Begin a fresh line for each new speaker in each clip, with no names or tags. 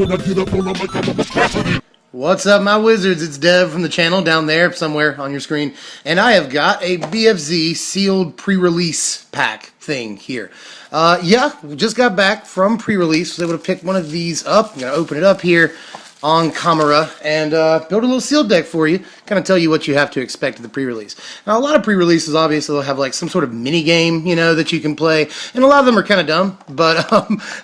when I get up on a mic, I'm a monstrosity.
What's up, my wizards? It's Dev from the channel down there somewhere on your screen, and I have got a BFZ sealed pre-release pack thing here. Yeah, we just got back from pre-release. Was able to pick one of these up. I'm gonna open it up here on camera and build a little sealed deck for you. Kind of tell you what you have to expect at the pre-release. Now, a lot of pre-releases obviously will have like some sort of mini game, you know, that you can play, and a lot of them are kind of dumb. But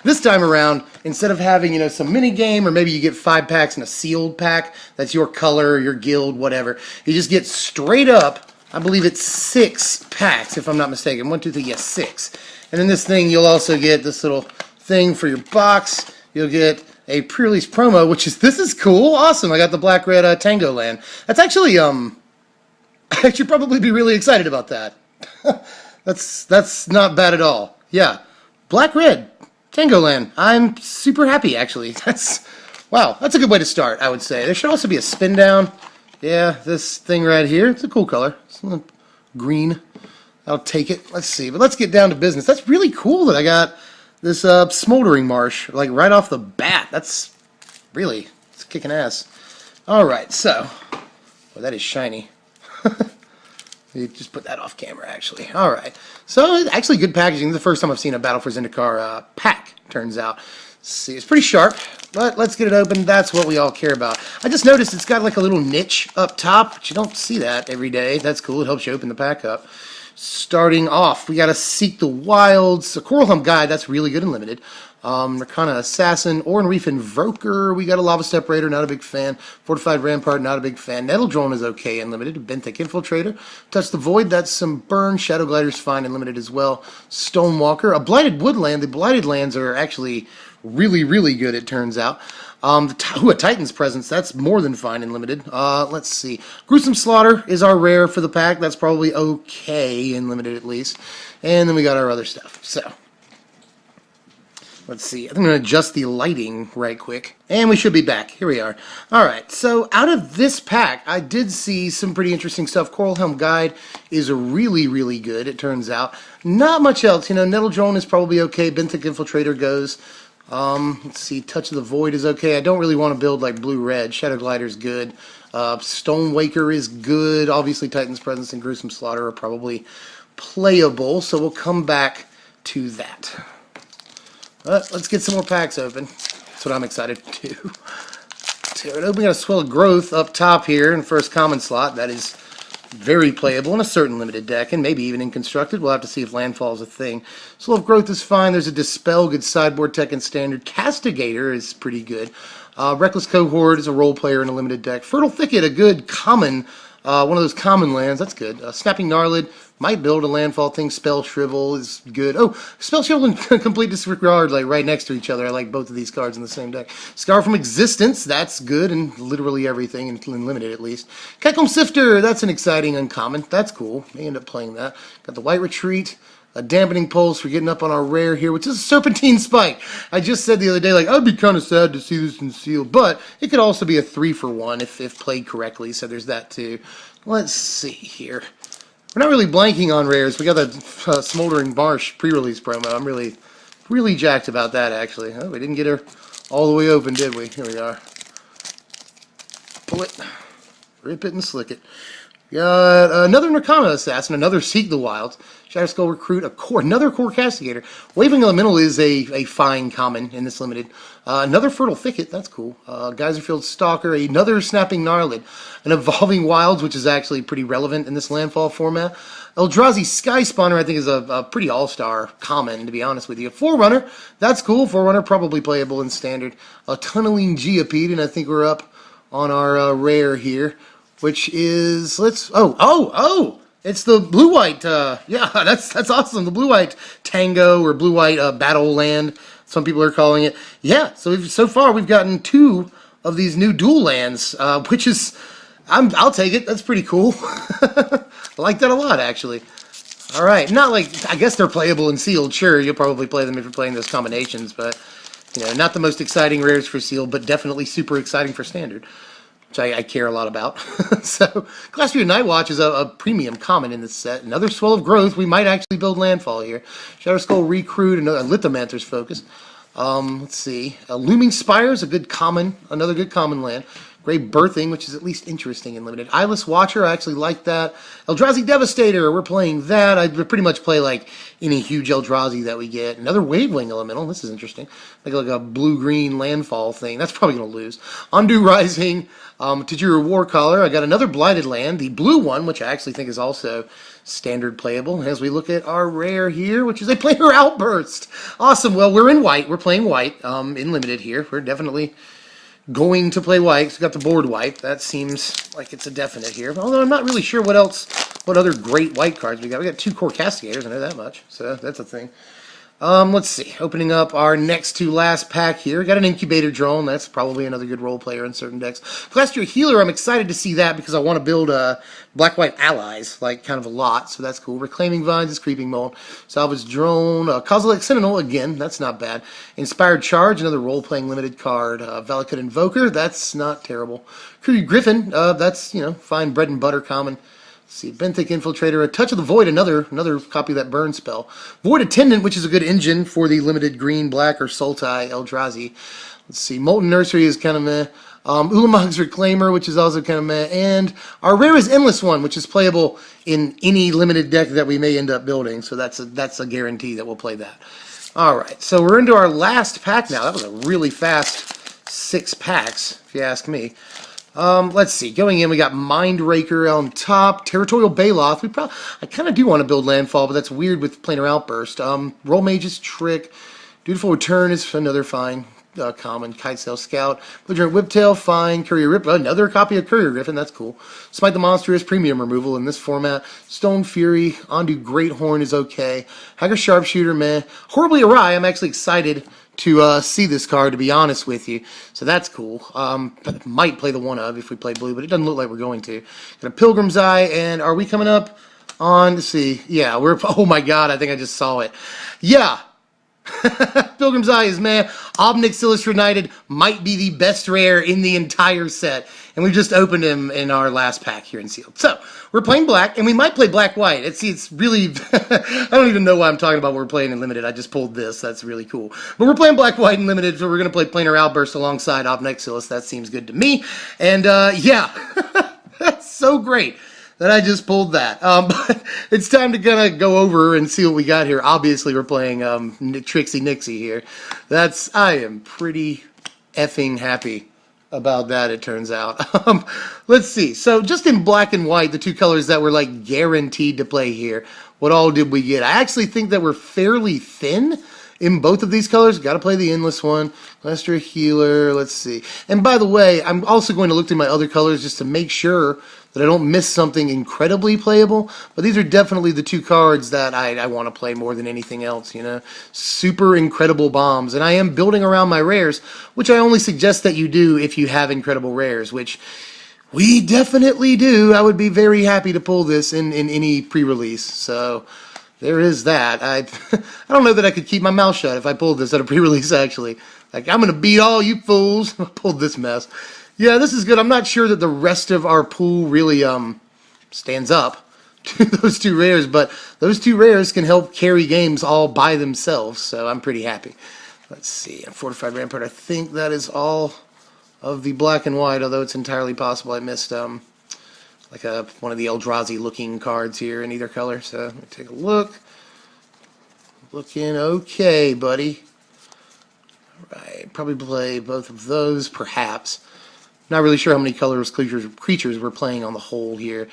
this time around, instead of having, you know, some mini game, or maybe you get 5 packs in a sealed pack that's your color, your guild, whatever, you just get straight up. I believe it's 6 packs, if I'm not mistaken. 1, 2, 3, yes, 6. And in this thing, you'll also get this little thing for your box. You'll get a pre-release promo, which is, this is cool, awesome. I got the black-red Tango land. That's actually, I should probably be really excited about that. That's not bad at all. Yeah, black-red Tango land. I'm super happy, actually. Wow, that's a good way to start, I would say. There should also be a spin down. Yeah, this thing right here, it's a cool color. It's a little green. I'll take it. Let's see, but let's get down to business. That's really cool that I got this smoldering marsh, like right off the bat. That's really, it's kicking ass. Alright, so, oh, that is shiny. You just put that off camera, actually. Alright, so actually good packaging. This is the first time I've seen a Battle for Zendikar pack, turns out. Let's see, it's pretty sharp, but let's get it open. That's what we all care about. I just noticed it's got like a little niche up top, but you don't see that every day. That's cool. It helps you open the pack up. Starting off, we got to Seek the Wilds, a Coral Helm Guide, that's really good and limited. Rakana Assassin, Oran Reef Invoker, we got a Lava Step Raider, not a big fan. Fortified Rampart, not a big fan. Nettle Drone is okay and limited. Benthic Infiltrator. Touch the Void, that's some burn. Shadow Glider's fine and limited as well. Stonewalker, a Blighted Woodland. The Blighted Lands are actually really, really good, it turns out. A Titan's Presence, that's more than fine and limited. Let's see. Gruesome Slaughter is our rare for the pack. That's probably okay and limited at least. And then we got our other stuff. So, let's see. I think I'm going to adjust the lighting right quick. And we should be back. Here we are. Alright, so out of this pack, I did see some pretty interesting stuff. Coral Helm Guide is really, really good, it turns out. Not much else. You know, Nettle Drone is probably okay. Benthic Infiltrator goes. Let's see, Touch of the Void is okay. I don't really want to build like blue-red. Shadow Glider's good. Stonewaker is good. Obviously, Titan's Presence and Gruesome Slaughter are probably playable, so we'll come back to that. But let's get some more packs open. That's what I'm excited to do. Tear it open. We got a Swell of Growth up top here in the first common slot. That is very playable in a certain limited deck, and maybe even in constructed. We'll have to see if landfall is a thing. Slow of Growth is fine. There's a Dispel, good sideboard tech and standard. Castigator is pretty good. Reckless Cohort is a role player in a limited deck. Fertile Thicket, a good common, one of those common lands. That's good. Snapping Gnarlid might build a landfall thing. Spell Shrivel is good. Oh, Spell Shrivel and Complete Disregard, like right next to each other. I like both of these cards in the same deck. Scar from Existence, that's good, and literally everything, and limited at least. Keckle Sifter, that's an exciting uncommon. That's cool. May end up playing that. Got the White Retreat. A Dampening Pulse. We're getting up on our rare here, which is a Serpentine Spike. I just said the other day, like, I'd be kind of sad to see this in sealed, but it could also be a 3-for-1 if played correctly, so there's that too. Let's see here. We're not really blanking on rares. We got that Smoldering Marsh pre-release promo. I'm really jacked about that, actually. Oh, we didn't get her all the way open, did we? Here we are. Pull it, rip it, and slick it. Got another Rakana Assassin, another Seek the Wilds, Shadow Skull Recruit, another Core Castigator. Waving Elemental is a fine common in this limited. Another Fertile Thicket, that's cool. Geyserfield Stalker, another Snapping Gnarlid. An Evolving Wilds, which is actually pretty relevant in this landfall format. Eldrazi Sky Spawner, I think, is a pretty all-star common, to be honest with you. Forerunner, that's cool. Forerunner, probably playable in standard. A Tunneling Geopede, and I think we're up on our rare here, which is, it's the blue-white, yeah, that's awesome, the blue-white Tango, or blue-white Battle Land, some people are calling it. Yeah, so far we've gotten 2 of these new dual lands, which is, I'll take it, that's pretty cool. I like that a lot, actually. Alright, not like, I guess they're playable and sealed, sure, you'll probably play them if you're playing those combinations, but, you know, not the most exciting rares for sealed, but definitely super exciting for standard, which I care a lot about. So, Class View Night Watch is a premium common in this set. Another Swell of Growth. We might actually build landfall here. Shadow Skull Recruit, another Lithomancer's Focus. Let's see. Looming Spire is a good common, another good common land. Great Birthing, which is at least interesting in limited. Eyeless Watcher, I actually like that. Eldrazi Devastator, we're playing that. I pretty much play like any huge Eldrazi that we get. Another Waveling Elemental, this is interesting. Like a blue-green landfall thing. That's probably going to lose. Undo Rising, Tajira Warcaller. I got another Blighted Land, the blue one, which I actually think is also standard playable. As we look at our rare here, which is a Planar Outburst. Awesome. Well, we're in white. We're playing white in limited here. We're definitely going to play white. So we got the board white. That seems like it's a definite here. Although I'm not really sure what other great white cards we got. We got 2 Core Castigators, I know that much. So that's a thing. Let's see. Opening up our next to last pack here. Got an Incubator Drone. That's probably another good role player in certain decks. Glastrier Healer, I'm excited to see that because I want to build black-white allies, like kind of a lot, so that's cool. Reclaiming Vines is Creeping Mold. Salvage Drone. Kozilek Sentinel, again, that's not bad. Inspired Charge, another role-playing limited card. Valakut Invoker, that's not terrible. Crew Griffin, that's, fine bread and butter common. Let's see, Benthic Infiltrator, a Touch of the Void, another copy of that burn spell. Void Attendant, which is a good engine for the limited green, black, or Sultai Eldrazi. Let's see, Molten Nursery is kind of meh. Ulamog's Reclaimer, which is also kind of meh. And our rare is Endless One, which is playable in any limited deck that we may end up building. So that's a guarantee that we'll play that. Alright, so we're into our last pack now. That was a really fast 6 packs, if you ask me. Let's see. Going in, we got Mindraker on top. Territorial Baloth. I kind of do want to build Landfall, but that's weird with Planar Outburst. Roll Mage's Trick. Dutiful Return is another fine common. Kitesail Scout. Belligerent Whiptail, fine. Courier Rip. Another copy of Courier Griffin. That's cool. Smite the Monstrous. Premium removal in this format. Stone Fury. Ondu Greathorn is okay. Hacker Sharpshooter, meh. Horribly Awry. I'm actually excited to see this card, to be honest with you. So that's cool. Might play the one of if we play blue, but it doesn't look like we're going to. Got a Pilgrim's Eye, and are we coming up on, let's see, yeah, oh my god, I think I just saw it. Yeah. Pilgrim's Eye is, man, Obnix Illustrated United might be the best rare in the entire set. And we just opened him in our last pack here in Sealed. So, we're playing black, and we might play black-white. It's really, I don't even know why I'm talking about what we're playing in Limited. I just pulled this. That's really cool. But we're playing black-white in Limited, so we're going to play Planar Outburst alongside Obnix. That seems good to me. And, yeah, that's so great that I just pulled that. But it's time to kind of go over and see what we got here. Obviously, we're playing Trixie Nixie here. I am pretty effing happy about that, it turns out. Let's see. So just in black and white, the 2 colors that were like guaranteed to play here, what all did we get? I actually think that we're fairly thin in both of these colors. Got to play the Endless One. Glastrier Healer. Let's see. And by the way, I'm also going to look through my other colors just to make sure that I don't miss something incredibly playable. But these are definitely the 2 cards that I want to play more than anything else, Super incredible bombs. And I am building around my rares, which I only suggest that you do if you have incredible rares, which we definitely do. I would be very happy to pull this in any pre-release. So there is that. I don't know that I could keep my mouth shut if I pulled this at a pre-release, actually. Like, I'm going to beat all you fools. I pulled this mess. Yeah, this is good. I'm not sure that the rest of our pool really stands up to those 2 rares, but those 2 rares can help carry games all by themselves, so I'm pretty happy. Let's see. Fortified Rampart. I think that is all of the black and white, although it's entirely possible I missed like one of the Eldrazi-looking cards here in either color. So let me take a look. Looking okay, buddy. All right, probably play both of those, perhaps. Not really sure how many colors creatures we're playing on the whole here.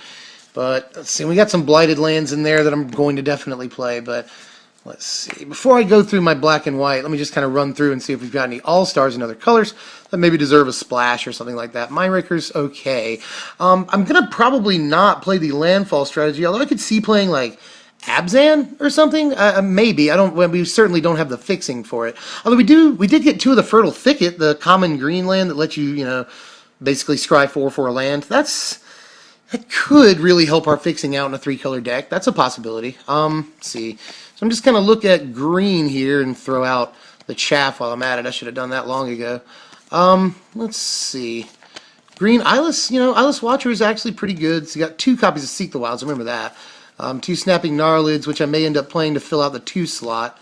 But let's see, we got some Blighted Lands in there that I'm going to definitely play. But let's see. Before I go through my black and white, let me just kind of run through and see if we've got any All-Stars in other colors that maybe deserve a splash or something like that. Mindraker's okay. I'm going to probably not play the Landfall strategy, although I could see playing like Abzan or something. Maybe. We certainly don't have the fixing for it. Although we did get 2 of the Fertile Thicket, the common green land that lets you, basically scry 4 for a land. That could really help our fixing out in a 3-color deck. That's a possibility. Let's see. So I'm just going to look at green here and throw out the chaff while I'm at it. I should have done that long ago. Let's see. Green, Eyeless Watcher is actually pretty good. So you got 2 copies of Seek the Wilds. Remember that. 2 Snapping Gnarlids, which I may end up playing to fill out the 2 slot.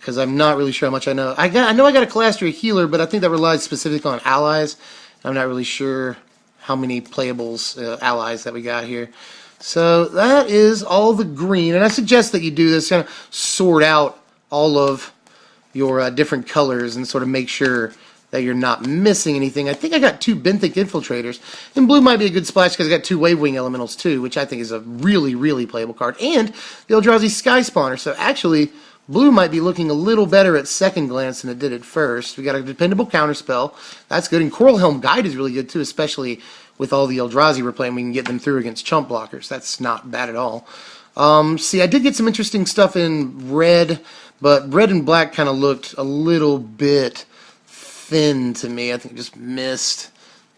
because I'm not really sure how much I know. I know I got a Calastria healer, but I think that relies specifically on allies. I'm not really sure how many playables allies that we got here. So that is all the green, and I suggest that you do this, kind of sort out all of your different colors and sort of make sure that you're not missing anything. I think I got 2 benthic infiltrators, and blue might be a good splash because I got 2 wave wing elementals too, which I think is a really, really playable card, and the Eldrazi Sky Spawner. So actually, blue might be looking a little better at second glance than it did at first. We got a dependable counterspell. That's good. And Coral Helm Guide is really good too, especially with all the Eldrazi we're playing. We can get them through against chump blockers. That's not bad at all. See, I did get some interesting stuff in red, but red and black kind of looked a little bit thin to me. I think I just missed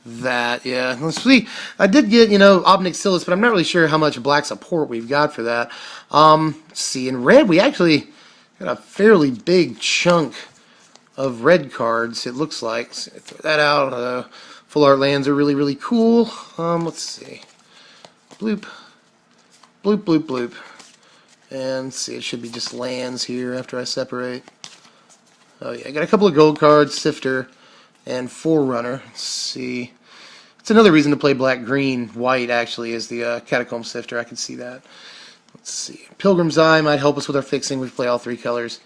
that. Yeah, let's see. I did get, Obnixilis, but I'm not really sure how much black support we've got for that. Let's see, in red, we actually got a fairly big chunk of red cards, it looks like. So throw that out. Full art lands are really, really cool. Let's see. Bloop. Bloop, bloop, bloop. And let's see, it should be just lands here after I separate. Oh yeah, I got a couple of gold cards, Sifter, and Forerunner. Let's see. It's another reason to play black, green, white, actually, is the Catacomb Sifter. I can see that. Let's see. Pilgrim's Eye might help us with our fixing. We play all 3 colors.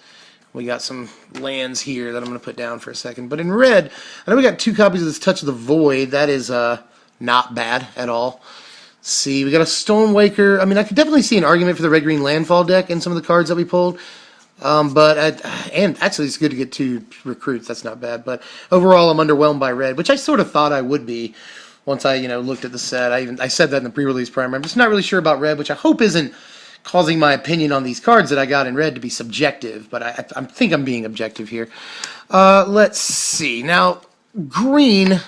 We got some lands here that I'm going to put down for a second. But in red, I know we got 2 copies of this Touch of the Void. That is not bad at all. Let's see, we got a Stonewaker. I mean, I could definitely see an argument for the red-green landfall deck in some of the cards that we pulled. And actually, it's good to get 2 recruits. That's not bad. But overall, I'm underwhelmed by red, which I sort of thought I would be once I, looked at the set. I said that in the pre-release primer. I'm just not really sure about red, which I hope isn't causing my opinion on these cards that I got in red to be subjective, but I think I'm being objective here. Let's see. Now, green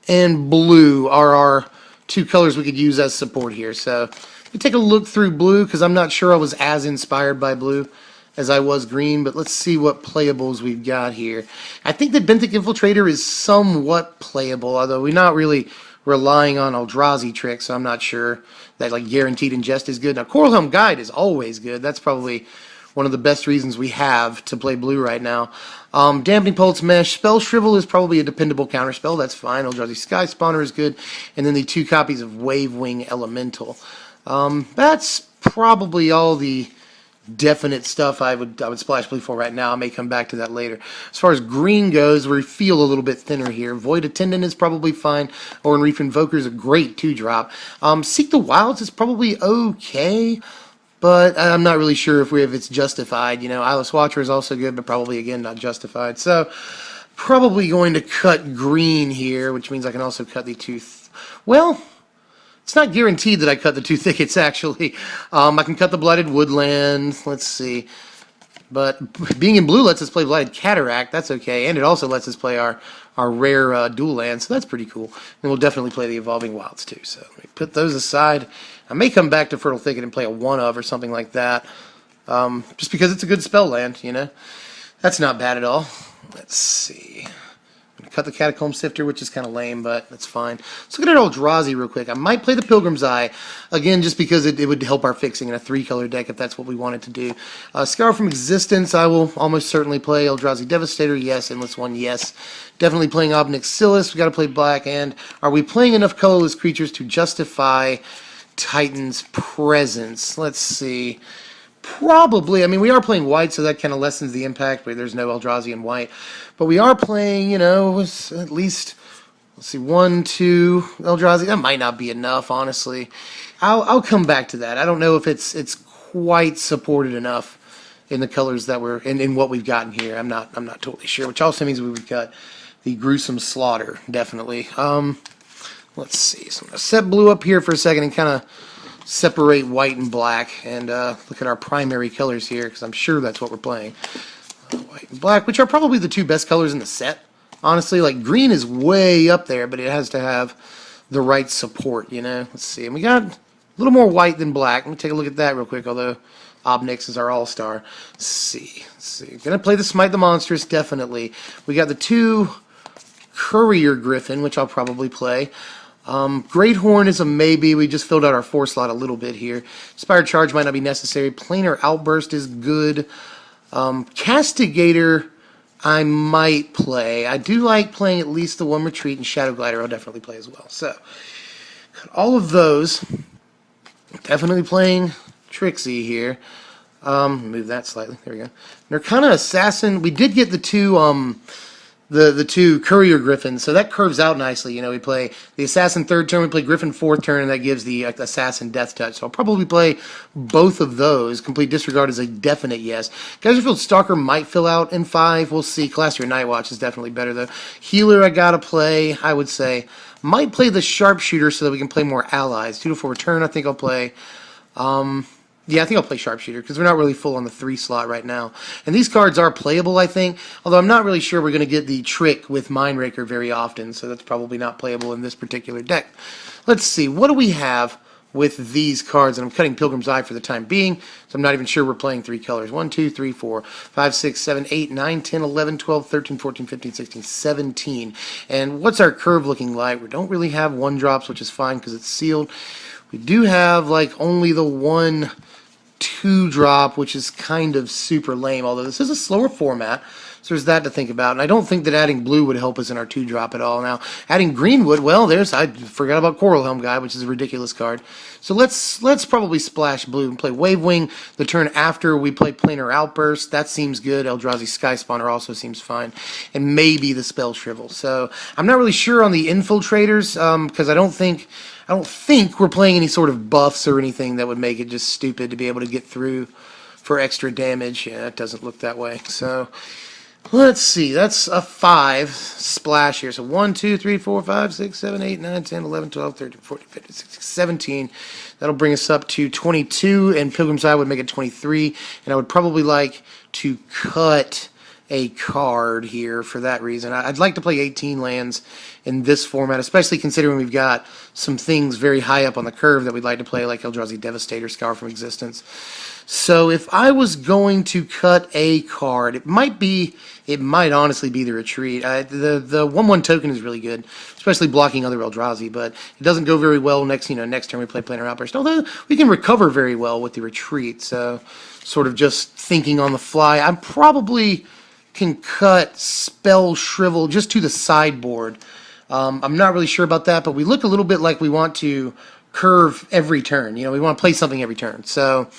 and blue are our 2 colors we could use as support here. So, we take a look through blue, because I'm not sure I was as inspired by blue as I was green, but let's see what playables we've got here. I think that Benthic Infiltrator is somewhat playable, although we're not really relying on Eldrazi tricks, so I'm not sure that Guaranteed Ingest is good. Now, Coral Helm Guide is always good. That's probably one of the best reasons we have to play blue right now. Dampening Pulse Mesh. Spell Shrivel is probably a dependable counterspell. That's fine. Eldrazi Sky Spawner is good. And then the 2 copies of Wave Wing Elemental. That's probably all the definite stuff I would splash blue for right now. I may come back to that later. As far as green goes, we feel a little bit thinner here. Void Attendant is probably fine. Or Reef Invoker is a great 2-drop. Seek the Wilds is probably okay, but I'm not really sure if it's justified. Eyeless Watcher is also good, but probably, again, not justified. So, probably going to cut green here, which means I can also cut the 2... Well, it's not guaranteed that I cut the 2 thickets, actually. I can cut the Blighted Woodland. Let's see. But being in blue lets us play Blighted Cataract. That's okay. And it also lets us play our rare dual land, so that's pretty cool. And we'll definitely play the Evolving Wilds, too. So let me put those aside. I may come back to Fertile Thicket and play a 1-of or something like that. Just because it's a good spell land, That's not bad at all. Let's see. I'm going to cut the Catacomb Sifter, which is kind of lame, but that's fine. Let's look at Eldrazi real quick. I might play the Pilgrim's Eye, again, just because it would help our fixing in a 3-color deck if that's what we wanted to do. Scour from Existence, I will almost certainly play. Eldrazi Devastator, yes. Endless One, yes. Definitely playing Obnixilis. We got to play black. And are we playing enough colorless creatures to justify Titan's presence? Let's see. Probably. I mean, we are playing white, so that kind of lessens the impact, but there's no Eldrazi in white. But we are playing, at least, let's see, 1, 2 Eldrazi. That might not be enough, honestly. I'll come back to that. I don't know if it's quite supported enough in the colors that we're in what we've gotten here. I'm not totally sure, which also means we would cut the Gruesome Slaughter, definitely. Let's see. So I'm going to set blue up here for a second and kind of separate white and black and look at our primary colors here, because I'm sure that's what we're playing. White and black, which are probably the 2 best colors in the set. Honestly, green is way up there, but it has to have the right support, Let's see. And we got a little more white than black. Let me take a look at that real quick, although Obnix is our all-star. Let's see. Gonna play the Smite the Monstrous, definitely. We got the 2 Courier Griffin, which I'll probably play. Great Horn is a maybe. We just filled out our 4 slot a little bit here. Inspired Charge might not be necessary. Planar Outburst is good. Castigator, I might play. I do like playing at least the one retreat, and Shadow Glider I'll definitely play as well. So, all of those. Definitely playing Trixie here. Move that slightly. There we go. They're kind of assassin. We did get the two the two courier griffins, so that curves out nicely. You know, we play the assassin third turn, we play griffin fourth turn, and that gives the assassin death touch. So I'll probably play both of those. Complete disregard is a definite yes. Geyserfield Stalker might fill out in 5. We'll see. Calastrian Nightwatch is definitely better though. Healer I gotta play. I would say might play the sharpshooter so that we can play more allies. 2 to 4 return. I think I'll play. Yeah, I think I'll play Sharpshooter because we're not really full on the 3 slot right now. And these cards are playable, I think, although I'm not really sure we're going to get the trick with Mindraker very often, so that's probably not playable in this particular deck. Let's see, what do we have with these cards? And I'm cutting Pilgrim's Eye for the time being, so I'm not even sure we're playing 3 colors. 1, 2, 3, 4, 5, 6, 7, 8, 9, 10, 11, 12, 13, 14, 15, 16, 17. And what's our curve looking like? We don't really have 1-drops, which is fine because it's sealed. We do have like only the 1 2-drop, which is kind of super lame, although this is a slower format, so there's that to think about. And I don't think that adding blue would help us in our 2-drop at all. Now, adding green would, well, I forgot about Coral Helm Guy, which is a ridiculous card. So let's probably splash blue and play Wave Wing the turn after we play Planar Outburst. That seems good. Eldrazi Sky Spawner also seems fine. And maybe the Spell Shrivel. So I'm not really sure on the Infiltrators, because I don't think we're playing any sort of buffs or anything that would make it just stupid to be able to get through for extra damage. Yeah, it doesn't look that way. So let's see. That's a 5 splash here. So 1, 2, 3, 4, 5, 6, 7, 8, 9, 10, 11, 12, 13, 14, 15, 16, 17. That'll bring us up to 22, and Pilgrim's Eye would make it 23. And I would probably like to cut a card here for that reason. I'd like to play 18 lands in this format, especially considering we've got some things very high up on the curve that we'd like to play, like Eldrazi Devastator, Scour from Existence. So if I was going to cut a card, it might honestly be the Retreat. The 1/1 token is really good, especially blocking other Eldrazi, but it doesn't go very well next turn we play Planar Outburst. Although we can recover very well with the Retreat, so sort of just thinking on the fly, I probably can cut Spell Shrivel just to the sideboard. I'm not really sure about that, but we look a little bit like we want to curve every turn. You know, we want to play something every turn. So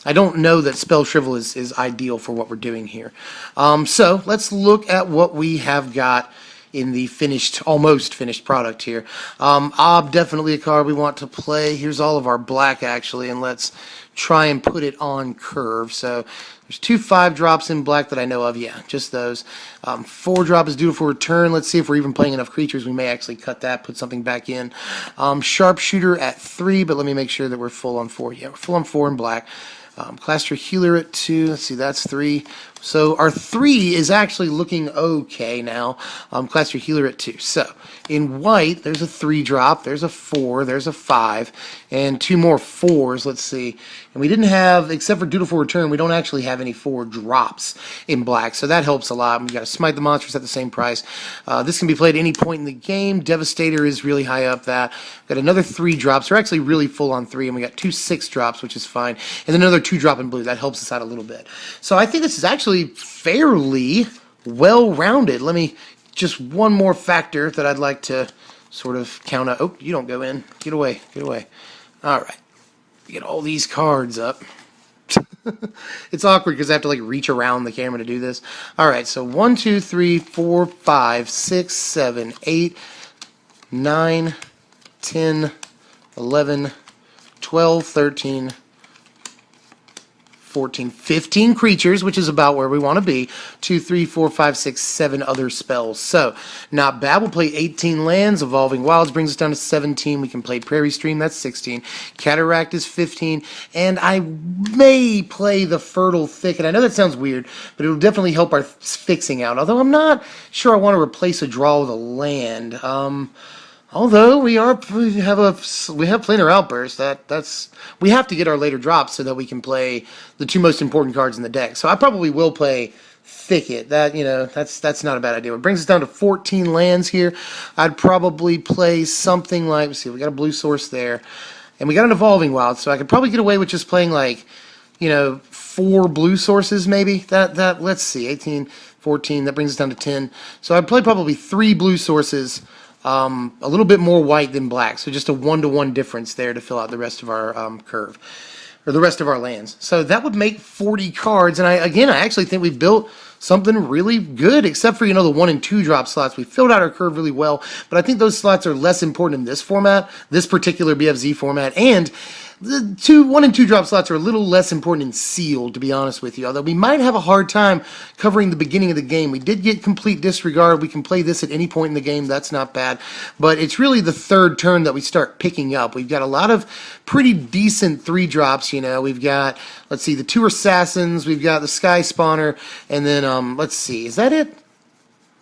I don't know that Spell Shrivel is ideal for what we're doing here. So let's look at what we have got in the almost finished product here. Ob, definitely a card we want to play. Here's all of our black, actually, and let's try and put it on curve. So there's 2 5-drops in black that I know of. Yeah, just those. 4-drop is due for return. Let's see if we're even playing enough creatures. We may actually cut that, put something back in. Sharpshooter at 3, but let me make sure that we're full on 4. Yeah, we're full on 4 in black. Claster Healer at 2. Let's see, that's 3. So our 3 is actually looking okay now. Claster Healer at 2. So in white, there's a 3-drop, there's a 4, there's a 5, and 2 more 4s. Let's see. And we didn't have, except for Dutiful Return, we don't actually have any 4-drops in black, so that helps a lot. We've got to Smite the Monsters at the same price. This can be played at any point in the game. Devastator is really high up that. Got another 3-drops. We're actually really full on 3, and we got 2 6-drops, which is fine. And then another 2-drop in blue. That helps us out a little bit. So I think this is actually fairly well-rounded. Let me, just one more factor that I'd like to sort of count out. Oh, you don't go in. Get away. Get away. All right. Get all these cards up. It's awkward because I have to like reach around the camera to do this. All right, so 1, 2, 3, 4, 5, 6, 7, 8, 9, 10, 11, 12, 13, 14, 15 creatures, which is about where we want to be. 2, 3, 4, 5, 6, 7 other spells. So, not bad. We'll play 18 lands. Evolving Wilds brings us down to 17. We can play Prairie Stream. That's 16. Cataract is 15. And I may play the Fertile Thicket. I know that sounds weird, but it'll definitely help our fixing out. Although I'm not sure I want to replace a draw with a land. Although we have Planar Outburst, we have to get our later drops so that we can play the 2 most important cards in the deck. So I probably will play Thicket. That's not a bad idea. It brings us down to 14 lands here. I'd probably play something like, let's see, we got a blue source there, and we got an Evolving Wild, so I could probably get away with just playing like 4 blue sources maybe. That let's see, 18, 14. That brings us down to 10. So I'd play probably 3 blue sources, a little bit more white than black. So just a 1-to-1 difference there to fill out the rest of our curve, or the rest of our lands. So that would make 40 cards. And I actually think we've built something really good, except for, the 1 and 2 drop slots. We filled out our curve really well, but I think those slots are less important in this format, this particular BFZ format, and the 1 and 2 drop slots are a little less important in sealed, to be honest with you, although we might have a hard time covering the beginning of the game. We did get complete disregard. We can play this at any point in the game. That's not bad, but it's really the 3rd turn that we start picking up. We've got a lot of pretty decent 3 drops. We've got, let's see, the 2 assassins, we've got the sky spawner, and then let's see, is that it?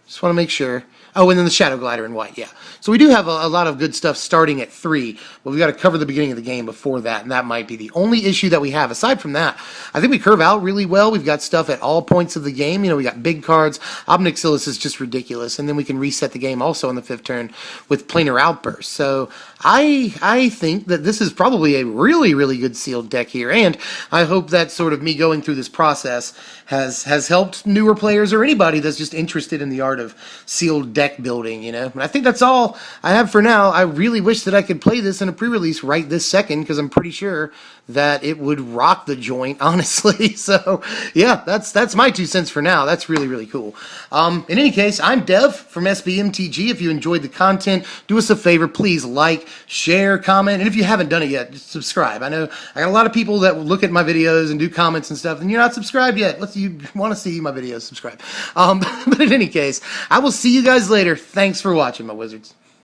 Just want to make sure. Oh, and then the Shadow Glider in white, yeah. So we do have a lot of good stuff starting at 3, but we've got to cover the beginning of the game before that, and that might be the only issue that we have. Aside from that, I think we curve out really well. We've got stuff at all points of the game. We got big cards. Obnixilis is just ridiculous, and then we can reset the game also on the 5th turn with Planar Outburst. So I think that this is probably a really, really good sealed deck here, and I hope that sort of me going through this process has helped newer players or anybody that's just interested in the art of sealed deck building, And I think that's all I have for now. I really wish that I could play this in a pre-release right this second, because I'm pretty sure that it would rock the joint, honestly. So, yeah, that's my 2 cents for now. That's really, really cool. In any case, I'm Dev from SBMTG. If you enjoyed the content, do us a favor. Please like, share, comment, and if you haven't done it yet, just subscribe. I know I got a lot of people that look at my videos and do comments and stuff, and you're not subscribed yet. You want to see my videos, subscribe. But in any case, I will see you guys later. Thanks for watching, my wizards.